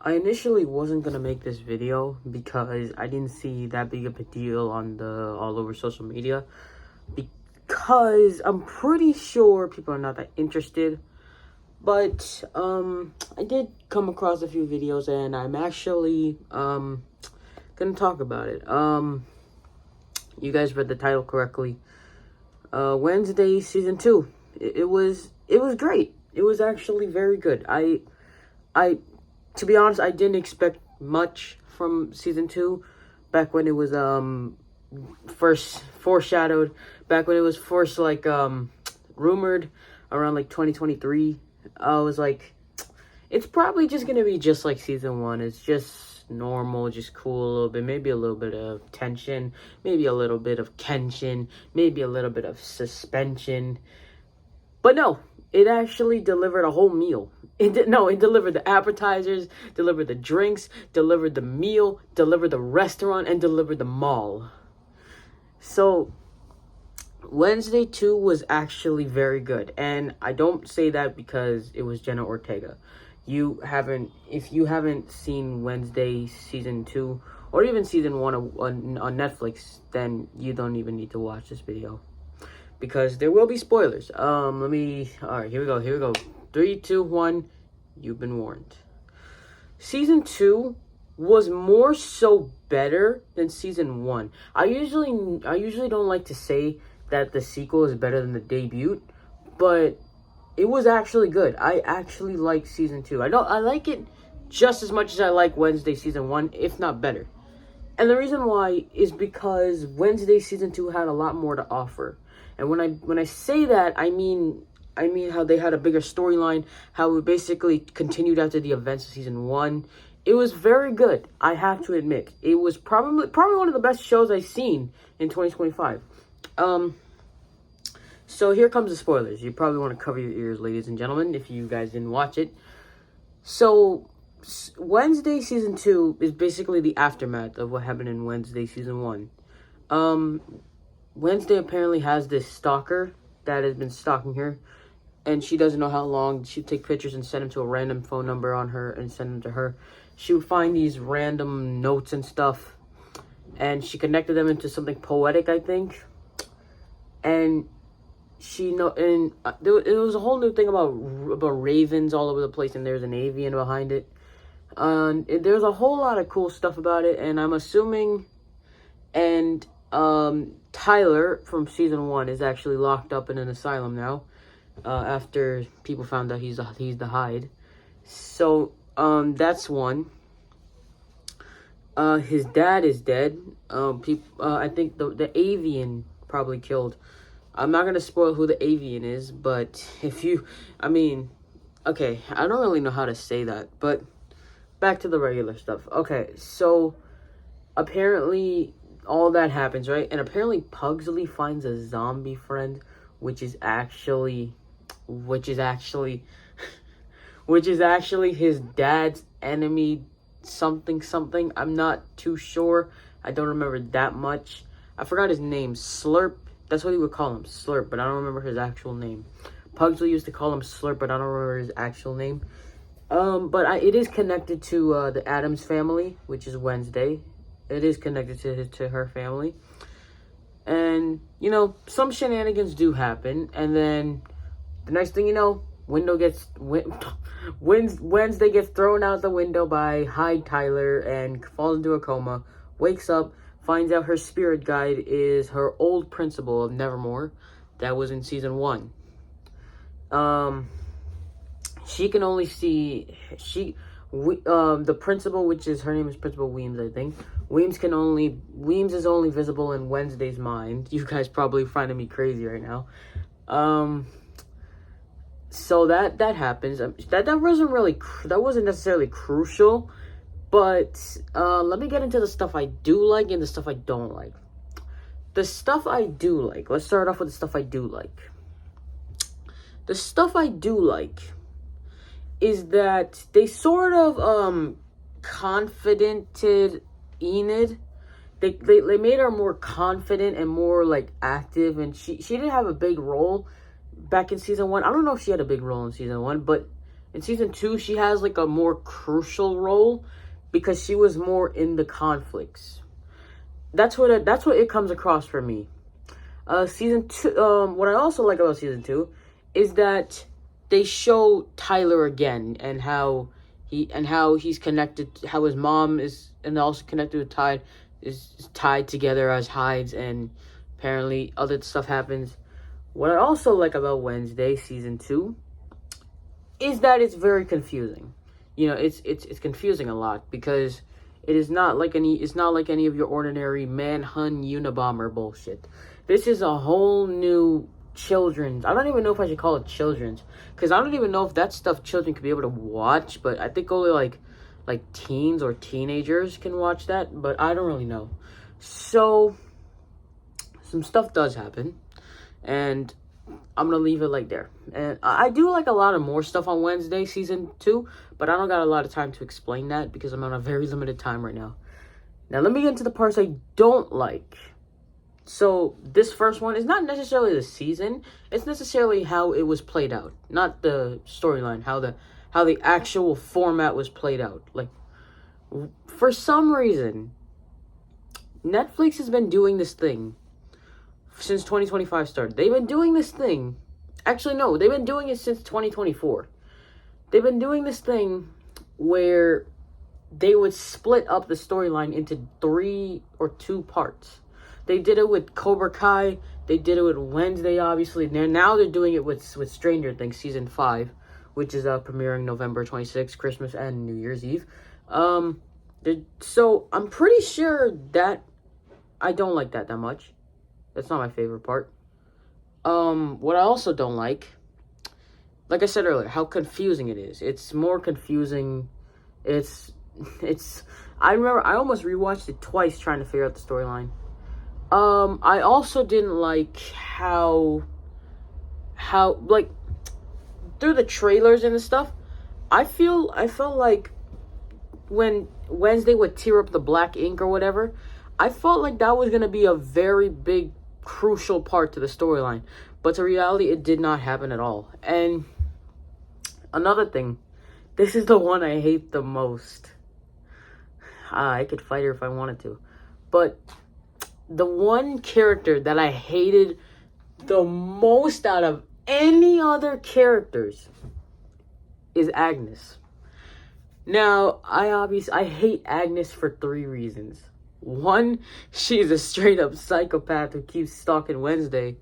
I initially wasn't gonna make this video because I didn't see that big of a deal on the all over social media, because I'm pretty sure people are not that interested. But I did come across a few videos and I'm actually gonna talk about it. You guys read the title correctly. Wednesday season 2. It was great. It was actually very good. I to be honest, I didn't expect much from season 2 back when it was first foreshadowed, back when it was first rumored around 2023. I was like, it's probably just gonna be just like season 1. It's just normal, just cool, a little bit, maybe a little bit of tension, maybe a little bit of kenshin, maybe a little bit of suspension. But no, it actually delivered a whole meal. It delivered the appetizers, delivered the drinks, delivered the meal, delivered the restaurant, and delivered the mall. So Wednesday 2 was actually very good. And I don't say that because it was Jenna Ortega. If you haven't seen Wednesday season 2 or even season 1 on Netflix, then you don't even need to watch this video, because there will be spoilers. All right, here we go. 3, 2, 1, you've been warned. Season 2 was more so better than season 1. I usually don't like to say that the sequel is better than the debut, but it was actually good. I actually like season 2. I like it just as much as I like Wednesday season 1, if not better. And the reason why is because Wednesday season 2 had a lot more to offer. And when I say that, I mean how they had a bigger storyline, how it basically continued after the events of season 1. It was very good, I have to admit. It was probably one of the best shows I've seen in 2025. So here comes the spoilers. You probably want to cover your ears, ladies and gentlemen, if you guys didn't watch it. So Wednesday season 2 is basically the aftermath of what happened in Wednesday season 1. Wednesday apparently has this stalker that has been stalking her, and she doesn't know how long. She'd take pictures and send them to a random phone number on her and send them to her. She would find these random notes and stuff, and she connected them into something poetic, I think. And it was a whole new thing about ravens all over the place, and there's an avian behind it. There's a whole lot of cool stuff about it, and I'm assuming, and Tyler from season 1 is actually locked up in an asylum now, after people found out he's the Hyde. So that's one. His dad is dead. I think the avian probably killed. I'm not gonna spoil who the avian is, but okay, I don't really know how to say that, but back to the regular stuff. Okay, so apparently all that happens, right? And apparently Pugsley finds a zombie friend, which is actually his dad's enemy, something. I'm not too sure. I don't remember that much. I forgot his name. Slurp. That's what he would call him, Slurp, but I don't remember his actual name. Pugsley used to call him Slurp, but I don't remember his actual name. But it is connected to the Addams family, which is Wednesday. It is connected to her family. And, some shenanigans do happen. And then the next thing you know, Wednesday gets thrown out the window by Hyde Tyler and falls into a coma, wakes up, finds out her spirit guide is her old principal of Nevermore that was in season 1. She can only see the principal, which is her name is Principal Weems, I think. Weems is only visible in Wednesday's mind. You guys probably finding me crazy right now. So that happens. That wasn't necessarily crucial, but let me get into the stuff I do like and the stuff I don't like. The stuff I do like. Let's start off with the stuff I do like. The stuff I do like is that they sort of confidented Enid. They made her more confident and more active, and she didn't have a big role back in season 1. I don't know if she had a big role in season 1, but In season 2, she has like a more crucial role because she was more in the conflicts. That's what it comes across for me. Season 2, what I also like about season 2 is that they show Tyler again and how he's connected, how his mom is and also connected with Tide, is tied together as Hides, and apparently other stuff happens. What I also like about Wednesday season 2 is that it's very confusing. It's confusing a lot because it's not like any of your ordinary Manhunt Unabomber bullshit. This is a whole new children's. I don't even know if I should call it children's, because I don't even know if that stuff children could be able to watch. But I think only like teens or teenagers can watch that. But I don't really know. So some stuff does happen, and I'm gonna leave it like there. And I do like a lot of more stuff on Wednesday season 2, but I don't got a lot of time to explain that because I'm on a very limited time right now. Now let me get into the parts I don't like. So this first one is not necessarily the season; it's necessarily how it was played out, not the storyline. How the actual format was played out. Like, for some reason, Netflix has been doing this thing since 2025 started. They've been doing this thing. Actually, no, they've been doing it since 2024. They've been doing this thing where they would split up the storyline into 3 or 2 parts. They did it with Cobra Kai. They did it with Wednesday, obviously. Now they're doing it with Stranger Things season 5, which is premiering November 26th, Christmas and New Year's Eve. So I'm pretty sure that I don't like that much. That's not my favorite part. What I also don't like I said earlier, how confusing it is. It's more confusing. I remember I almost rewatched it twice trying to figure out the storyline. I also didn't like how like through the trailers and the stuff, I felt like when Wednesday would tear up the black ink or whatever, I felt like that was gonna be a very big crucial part to the storyline. But to reality, it did not happen at all. And another thing, this is the one I hate the most. I could fight her if I wanted to. But the one character that I hated the most out of any other characters is Agnes. Now, I hate Agnes for 3 reasons. 1, she's a straight up psychopath who keeps stalking Wednesday.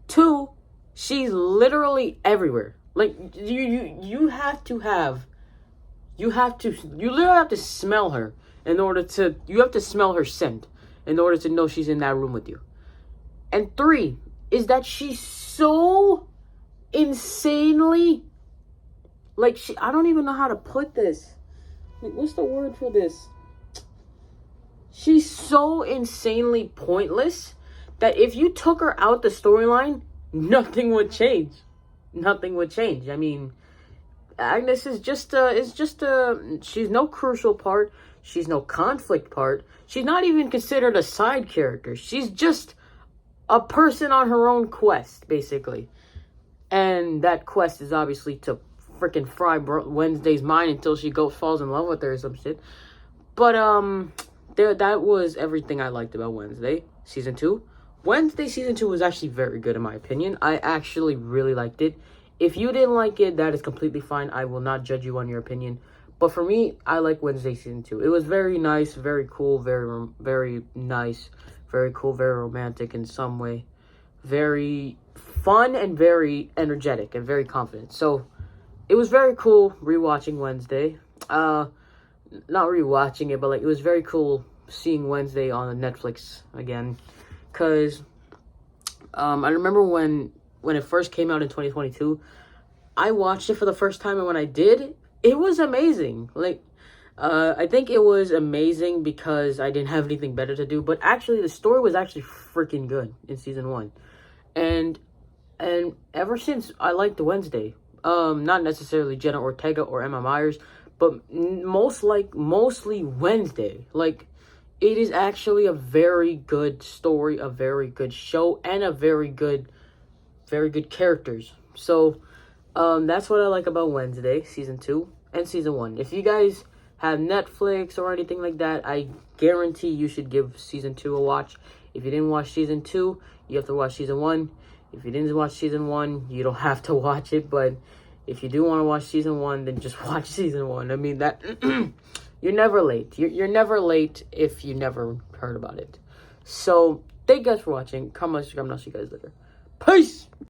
2, she's literally everywhere. Like, you literally have to smell her you have to smell her scent in order to know she's in that room with you. And 3 is that she's so insanely, I don't even know how to put this. What's the word for this? She's so insanely pointless that if you took her out the storyline, nothing would change. Nothing would change. I mean, Agnes is she's no crucial part. She's no conflict part. She's not even considered a side character. She's just a person on her own quest, basically. And that quest is obviously to freaking fry Wednesday's mind until she falls in love with her or some shit. But, that was everything I liked about Wednesday season 2. Wednesday season 2 was actually very good in my opinion. I actually really liked it. If you didn't like it, that is completely fine. I will not judge you on your opinion. But for me, I like Wednesday season 2. It was very nice, very cool, very nice, very cool, very romantic in some way. Very fun and very energetic and very confident. So, it was very cool rewatching Wednesday. Not rewatching it, but it was very cool seeing Wednesday on Netflix again. Because I remember when it first came out in 2022, I watched it for the first time, and when I did, it was amazing. I think it was amazing because I didn't have anything better to do, but actually the story was actually freaking good in season 1. And ever since, I liked Wednesday. Not necessarily Jenna Ortega or Emma Myers, but mostly Wednesday. It is actually a very good story, a very good show, and a very good characters. So, That's what I like about Wednesday, season 2 and season 1. If you guys have Netflix or anything like that, I guarantee you should give season 2 a watch. If you didn't watch season 2, you have to watch season 1. If you didn't watch season 1, you don't have to watch it, but if you do want to watch season 1, then just watch season 1. I mean, that you're never late. You're never late if you never heard about it. So, thank you guys for watching. Comment, subscribe, and I'll see you guys later. Peace!